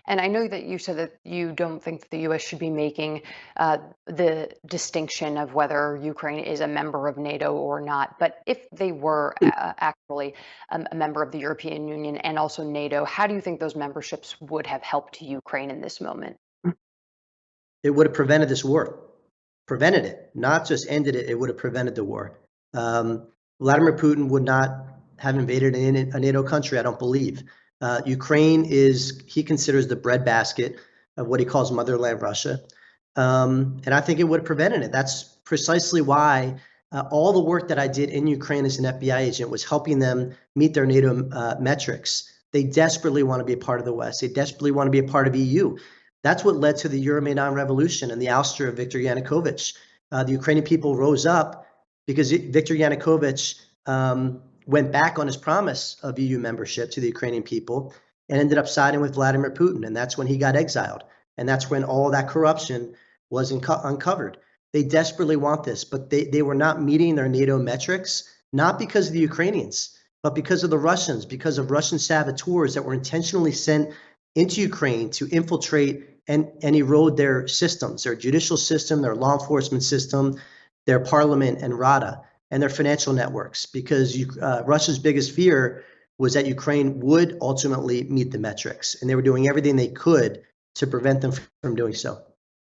And I know that you said that you don't think that the U.S. should be making the distinction of whether Ukraine is a member of NATO or not. But if they were actually a member of the European Union and also NATO, how do you think those memberships would have helped Ukraine in this moment? It would have prevented this war, prevented it, not just ended it. It would have prevented the war. Vladimir Putin would not have invaded a NATO country, I don't believe. Ukraine he considers the breadbasket of what he calls motherland Russia. And I think it would have prevented it. That's precisely why all the work that I did in Ukraine as an FBI agent was helping them meet their NATO metrics. They desperately want to be a part of the West. They desperately want to be a part of EU. That's what led to the Euromaidan revolution and the ouster of Viktor Yanukovych. The Ukrainian people rose up because Viktor Yanukovych went back on his promise of EU membership to the Ukrainian people and ended up siding with Vladimir Putin. And that's when he got exiled. And that's when all that corruption was uncovered. They desperately want this, but they were not meeting their NATO metrics, not because of the Ukrainians, but because of the Russians, because of Russian saboteurs that were intentionally sent into Ukraine to infiltrate and erode their systems, their judicial system, their law enforcement system, their parliament and Rada, and their financial networks, because Russia's biggest fear was that Ukraine would ultimately meet the metrics, and they were doing everything they could to prevent them from doing so.